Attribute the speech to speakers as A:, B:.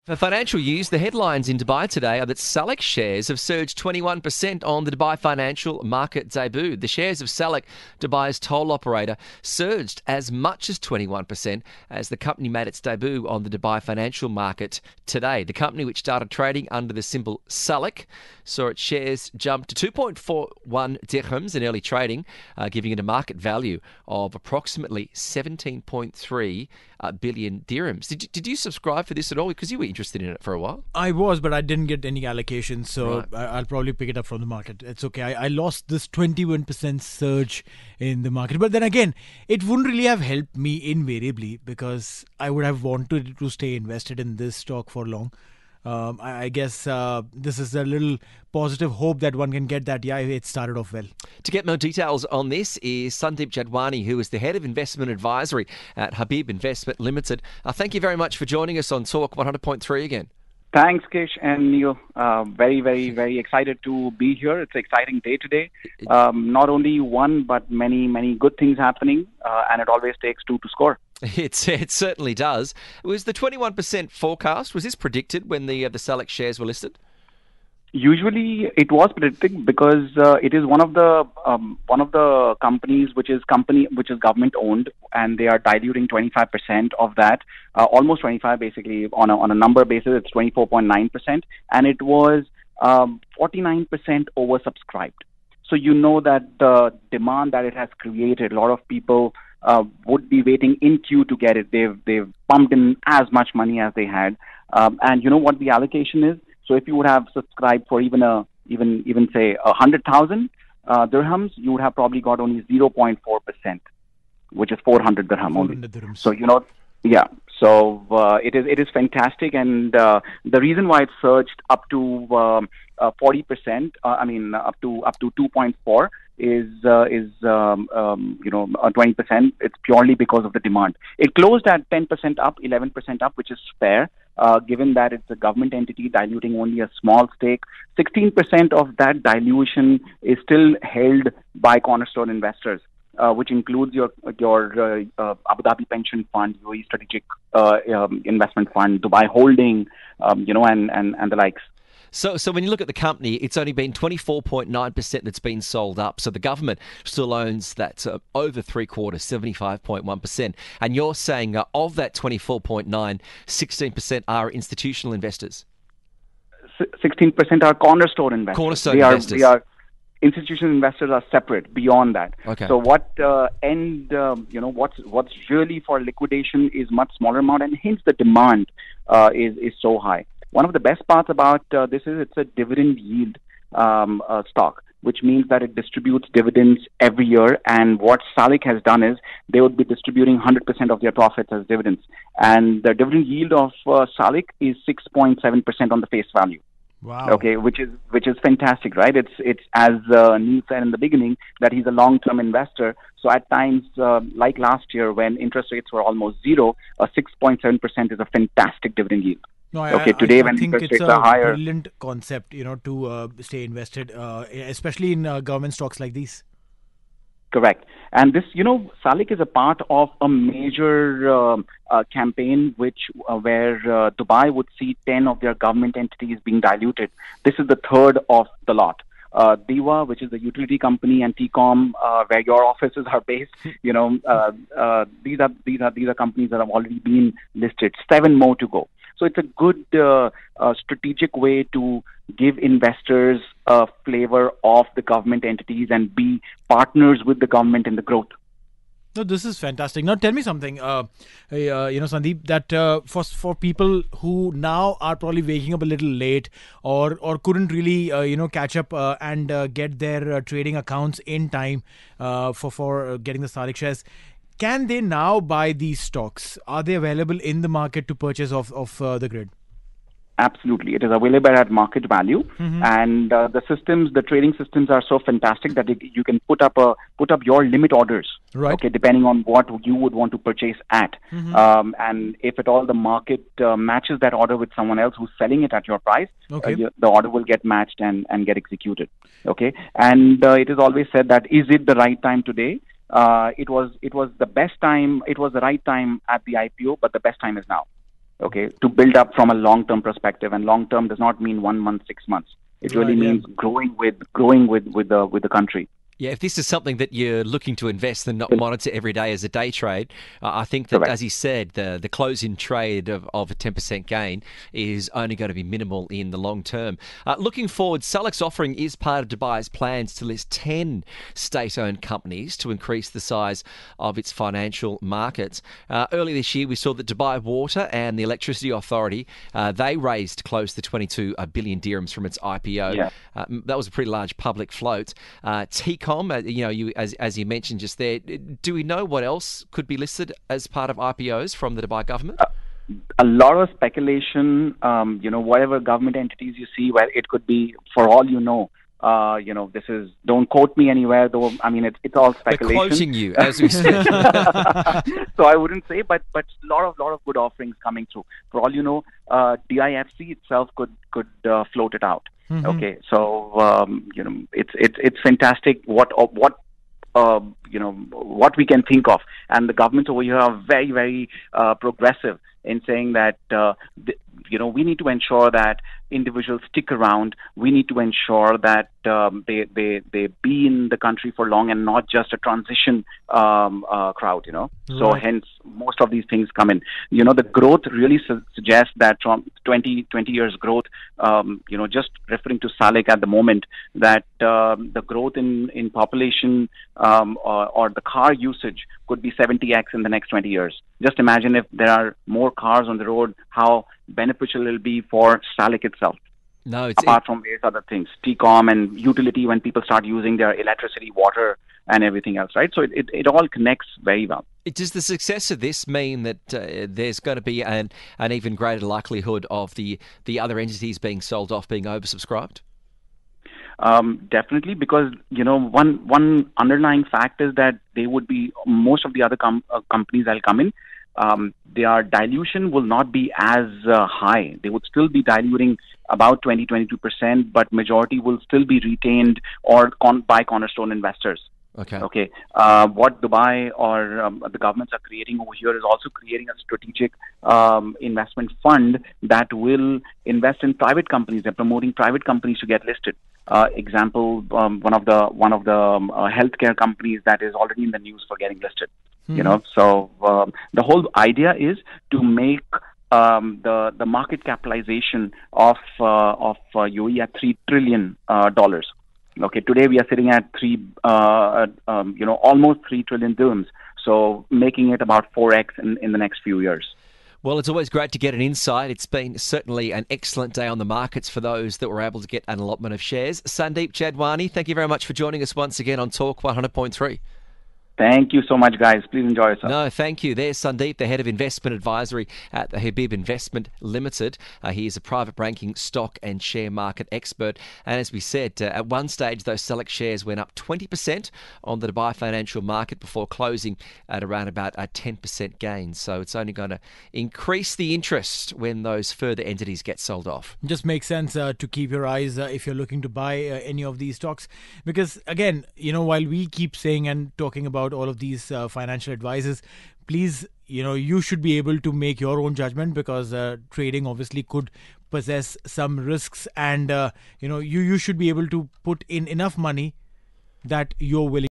A: For financial news, the headlines in Dubai today are that Salik shares have surged 21% on the Dubai financial market debut. The shares of Salik, Dubai's toll operator, surged as much as 21% as the company made its debut on the Dubai financial market today. The company, which started trading under the symbol Salik, saw its shares jump to 2.41 dirhams in early trading, giving it a market value of approximately 17.3 billion dirhams. Did you subscribe for this at all? Because you were interested in it for a while.
B: I was, but I didn't get any allocations, so
A: Right.
B: I'll probably pick it up from the market. It's okay. I lost this 21% surge in the market. But then again, it wouldn't really have helped me invariably because I would have wanted to stay invested in this stock for long. I guess this is a little positive hope that one can get that, yeah, it started off well.
A: To get more details on this is Sandeep Jadwani, who is the Head of Investment Advisory at Habib Investment Limited. Thank you very much for joining us on Talk 100.3 again.
C: Thanks, Kitch and Neeil. Very, very, very excited to be here. It's an exciting day today. Not only one, but many, many good things happening, and it always takes two to score.
A: It certainly does. Was the 21% forecast, was this predicted when the Salik shares were listed?
C: Usually, it was predicted because it is one of the companies which is government owned, and they are diluting 25% of that, almost 25 basically on a number basis. It's 24.9%, and it was 49% oversubscribed. So you know that the demand that it has created, a lot of people would be waiting in queue to get it. They've pumped in as much money as they had, and you know what the allocation is. So if you would have subscribed for even say 100,000 dirhams, you would have probably got only 0.4%, which is 400 dirham only.
B: 400 dirhams.
C: So yeah. So it is fantastic, and the reason why it surged up to 40%, up to 2.4 is 20%. It's purely because of the demand. It closed at 10% up, 11% up, which is fair, given that it's a government entity diluting only a small stake. 16% of that dilution is still held by cornerstone investors, which includes your Abu Dhabi Pension Fund, UAE Strategic Investment Fund, Dubai Holding, and the likes.
A: So when you look at the company, it's only been 24.9% that's been sold up. So the government still owns that over three-quarters, 75.1%. And you're saying of that 24.9, 16% are institutional investors? 16%
C: are cornerstone investors.
A: Cornerstone investors.
C: Institutional investors are separate beyond that.
A: Okay.
C: So what's really for liquidation is much smaller amount, and hence the demand is so high. One of the best parts about this is it's a dividend yield stock, which means that it distributes dividends every year. And what Salik has done is they would be distributing 100% of their profits as dividends. And the dividend yield of Salik is 6.7% on the face value.
B: Wow.
C: Okay, which is fantastic, right? It's as Neil said in the beginning that he's a long-term investor. So at times, like last year when interest rates were almost zero, 6.7% is a fantastic dividend yield.
B: No,
C: Today
B: I
C: when
B: think
C: interest
B: it's
C: rates are
B: a
C: higher,
B: brilliant concept, to stay invested, especially in government stocks like these.
C: Correct. And this, Salik is a part of a major campaign where Dubai would see 10 of their government entities being diluted. This is the third of the lot. Diva, which is the utility company, and T-Com, where your offices are based, these are companies that have already been listed. 7 more to go. So it's a good strategic way to give investors a flavor of the government entities and be partners with the government in the growth.
B: No, this is fantastic. Now, tell me something, Sandeep, that for people who now are probably waking up a little late or couldn't really, catch up and get their trading accounts in time for getting the Salik shares, can they now buy these stocks? Are they available in the market to purchase off the grid?
C: Absolutely. It is available at market value, and the trading systems are so fantastic that you can put up your limit orders,
B: right?
C: Okay, depending on what you would want to purchase at, and if at all the market matches that order with someone else who's selling it at your price,
B: okay,
C: the order will get matched and get executed. Okay, and it is always said that is it the right time today? It was the best time. It was the right time at the IPO, but the best time is now. okay, to build up from a long-term perspective. And long-term does not mean 1 month, 6 months. It really means growing with the country.
A: Yeah, if this is something that you're looking to invest and not monitor every day as a day trade, I think that, as he said, the close-in trade of a 10% gain is only going to be minimal in the long term. Looking forward, Salik's offering is part of Dubai's plans to list 10 state-owned companies to increase the size of its financial markets. Earlier this year, we saw that Dubai Water and the Electricity Authority, they raised close to 22 billion dirhams from its IPO.
C: Yeah.
A: That was a pretty large public float. As you mentioned just there, do we know what else could be listed as part of IPOs from the Dubai government?
C: A lot of speculation, whatever government entities you see, where it could be, for all you know, this is, don't quote me anywhere, though. I mean, it's all speculation.
A: We're quoting you as we speak.
C: So I wouldn't say, but lot of good offerings coming through. For all you know, DIFC itself could float it out. Mm-hmm. Okay, so it's fantastic what we can think of, and the governments over here are very, very progressive in saying that we need to ensure that individuals stick around. We need to ensure that they be in the country for long and not just a transition crowd.
B: Right.
C: So hence most of these things come in. The growth really suggests that from 20 years growth. Just referring to Salik at the moment, that the growth in population or the car usage could be 70x in the next 20 years. Just imagine if there are more cars on the road, how beneficial it will be for Salik itself.
A: No,
C: apart from various other things, T-com and utility, when people start using their electricity, water, and everything else, right? So it all connects very well.
A: Does the success of this mean that there's going to be an even greater likelihood of the other entities being sold off being oversubscribed?
C: Definitely, because one underlying fact is that they would be, most of the other companies that'll come in, their dilution will not be as high. They would still be diluting about 20-22%, but majority will still be retained or by cornerstone investors. Okay. What Dubai or the governments are creating over here is also creating a strategic investment fund that will invest in private companies. They're promoting private companies to get listed. Example, one of the healthcare companies that is already in the news for getting listed. So the whole idea is to make the market capitalization of UAE at $3 trillion. Okay, today we are sitting at almost 3 trillion dirhams. So making it about 4x in the next few years.
A: Well, it's always great to get an insight. It's been certainly an excellent day on the markets for those that were able to get an allotment of shares. Sandeep Jadwani, thank you very much for joining us once again on Talk 100.3.
C: Thank you so much, guys. Please enjoy yourself.
A: No, thank you. There's Sandeep, the head of investment advisory at the Habib Investment Limited. He is a private banking stock and share market expert. And as we said, at one stage, those Salik shares went up 20% on the Dubai financial market before closing at around about a 10% gain. So it's only going to increase the interest when those further entities get sold off.
B: Just makes sense to keep your eyes if you're looking to buy any of these stocks. Because again, while we keep saying and talking about all of these financial advices, please, you should be able to make your own judgment, because trading obviously could possess some risks, and you should be able to put in enough money that you're willing